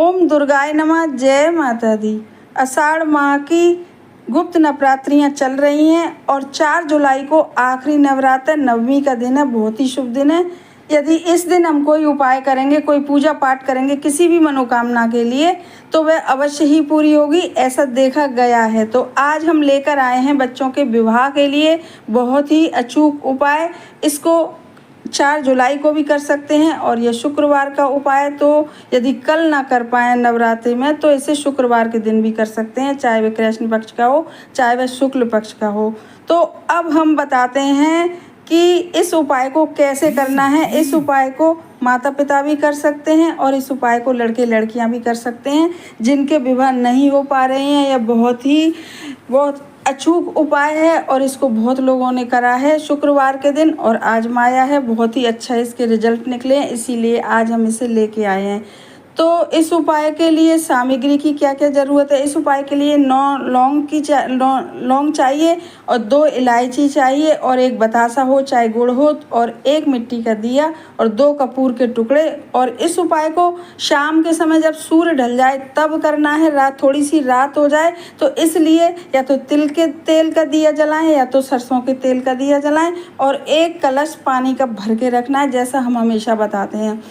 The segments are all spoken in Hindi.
ओम दुर्गाय नमः। जय माता दी। आषाढ़ माह की गुप्त नवरात्रियाँ चल रही हैं और 4 जुलाई को आखिरी नवरात्र नवमी का दिन है। बहुत ही शुभ दिन है। यदि इस दिन हम कोई उपाय करेंगे, कोई पूजा पाठ करेंगे किसी भी मनोकामना के लिए, तो वह अवश्य ही पूरी होगी, ऐसा देखा गया है। तो आज हम लेकर आए हैं बच्चों के विवाह के लिए बहुत ही अचूक उपाय। इसको 4 जुलाई को भी कर सकते हैं और यह शुक्रवार का उपाय, तो यदि कल ना कर पाएँ नवरात्रि में तो इसे शुक्रवार के दिन भी कर सकते हैं, चाहे वह कृष्ण पक्ष का हो चाहे वह शुक्ल पक्ष का हो। तो अब हम बताते हैं कि इस उपाय को कैसे करना है। इस उपाय को माता पिता भी कर सकते हैं और इस उपाय को लड़के लड़कियां भी कर सकते हैं जिनके विवाह नहीं हो पा रहे हैं। यह बहुत अचूक उपाय है और इसको बहुत लोगों ने करा है शुक्रवार के दिन और आजमाया है। बहुत ही अच्छा इसके रिजल्ट निकले हैं, इसीलिए आज हम इसे लेके आए हैं। तो इस उपाय के लिए सामग्री की क्या क्या ज़रूरत है। इस उपाय के लिए 9 लौंग चाहिए और 2 इलायची चाहिए और 1 बतासा हो चाहे गुड़ हो और 1 मिट्टी का दिया और 2 कपूर के टुकड़े। और इस उपाय को शाम के समय जब सूर्य ढल जाए तब करना है, थोड़ी सी रात हो जाए तो इसलिए या तो तिल के तेल का दिया जलाएं या तो सरसों के तेल का दिया जलाएं और 1 कलश पानी का भर के रखना है, जैसा हम हमेशा बताते हैं।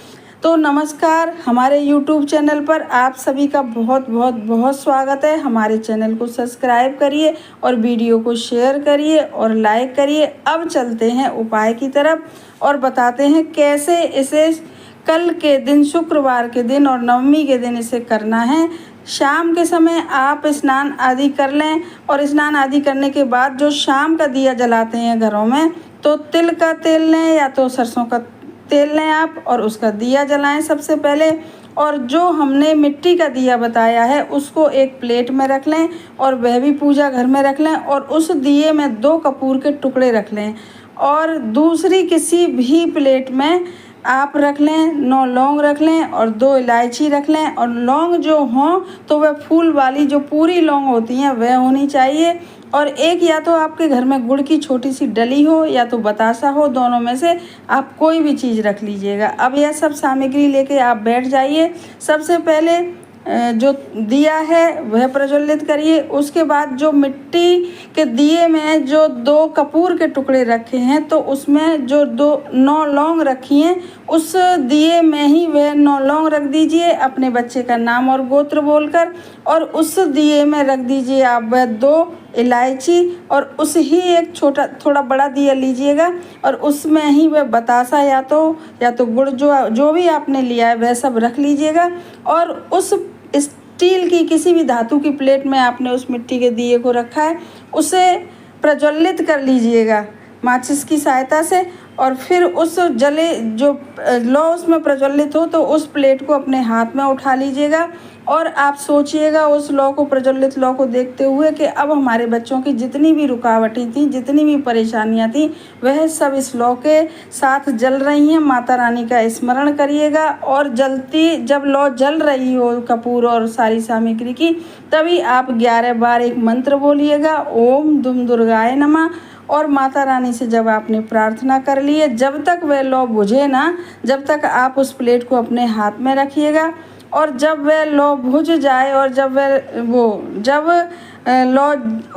तो नमस्कार, हमारे YouTube चैनल पर आप सभी का बहुत स्वागत है। हमारे चैनल को सब्सक्राइब करिए और वीडियो को शेयर करिए और लाइक करिए। अब चलते हैं उपाय की तरफ और बताते हैं कैसे इसे कल के दिन, शुक्रवार के दिन और नवमी के दिन इसे करना है। शाम के समय आप स्नान आदि कर लें और स्नान आदि करने के बाद जो शाम का दिया जलाते हैं घरों में, तो तिल का तेल लें या तो सरसों का तेल लें आप और उसका दिया जलाएं सबसे पहले। और जो हमने मिट्टी का दिया बताया है उसको एक प्लेट में रख लें और वह भी पूजा घर में रख लें और उस दिए में 2 कपूर के टुकड़े रख लें और दूसरी किसी भी प्लेट में आप रख लें 9 लौंग रख लें और 2 इलायची रख लें। और लौंग जो हों तो वह फूल वाली जो पूरी लौंग होती हैं वह होनी चाहिए और 1 या तो आपके घर में गुड़ की छोटी सी डली हो या तो बतासा हो, दोनों में से आप कोई भी चीज़ रख लीजिएगा। अब यह सब सामग्री लेके आप बैठ जाइए। सबसे पहले जो दिया है वह प्रज्वलित करिए। उसके बाद जो मिट्टी के दिए में जो 2 कपूर के टुकड़े रखे हैं तो उसमें जो 9 लौंग रखी हैं उस दिए में ही वह 9 लौंग रख दीजिए अपने बच्चे का नाम और गोत्र बोलकर। और उस दिए में रख दीजिए आप वह 2 इलायची और उस ही एक थोड़ा बड़ा दिया लीजिएगा और उसमें ही वह बतासा या तो गुड़ जो भी आपने लिया है वह सब रख लीजिएगा। और उस स्टील की किसी भी धातु की प्लेट में आपने उस मिट्टी के दिए को रखा है उसे प्रज्वलित कर लीजिएगा माचिस की सहायता से। और फिर उस जले जो लौ उसमें प्रज्वलित हो तो उस प्लेट को अपने हाथ में उठा लीजिएगा और आप सोचिएगा उस लौ को, प्रज्वलित लौ को देखते हुए कि अब हमारे बच्चों की जितनी भी रुकावटें थीं, जितनी भी परेशानियां थीं, वह सब इस लौ के साथ जल रही हैं। माता रानी का स्मरण करिएगा और जब लौ जल रही हो कपूर और सारी सामग्री की, तभी आप 11 बार एक मंत्र बोलिएगा, ओम दुम दुर्गाय नमः। और माता रानी से जब आपने प्रार्थना कर ली है, जब तक वह लौ बुझे ना, जब तक आप उस प्लेट को अपने हाथ में रखिएगा। और जब वह लौ बुझ जाए और जब लौ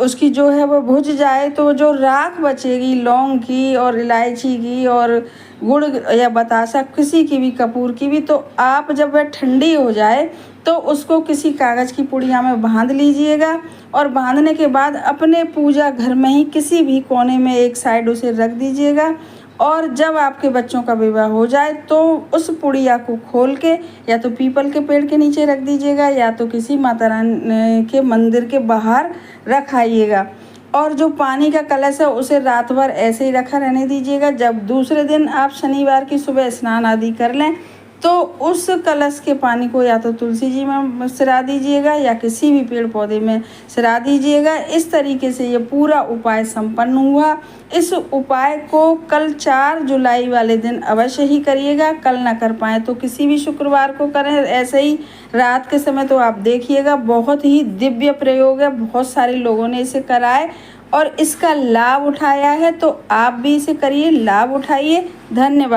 उसकी जो है वो बुझ जाए तो जो राख बचेगी लौंग की और इलायची की और गुड़ या बतासा किसी की भी, कपूर की भी, तो आप जब वह ठंडी हो जाए तो उसको किसी कागज़ की पुड़िया में बांध लीजिएगा। और बांधने के बाद अपने पूजा घर में ही किसी भी कोने में एक साइड उसे रख दीजिएगा। और जब आपके बच्चों का विवाह हो जाए तो उस पुड़िया को खोल के या तो पीपल के पेड़ के नीचे रख दीजिएगा या तो किसी माता रानी के मंदिर के बाहर रखाइएगा। और जो पानी का कलश है उसे रात भर ऐसे ही रखा रहने दीजिएगा। जब दूसरे दिन आप शनिवार की सुबह स्नान आदि कर लें तो उस कलश के पानी को या तो तुलसी जी में सिरा दीजिएगा या किसी भी पेड़ पौधे में सिरा दीजिएगा। इस तरीके से ये पूरा उपाय संपन्न हुआ। इस उपाय को कल 4 जुलाई वाले दिन अवश्य ही करिएगा। कल ना कर पाएँ तो किसी भी शुक्रवार को करें, ऐसे ही रात के समय। तो आप देखिएगा बहुत ही दिव्य प्रयोग है, बहुत सारे लोगों ने इसे कराए और इसका लाभ उठाया है। तो आप भी इसे करिए, लाभ उठाइए। धन्यवाद।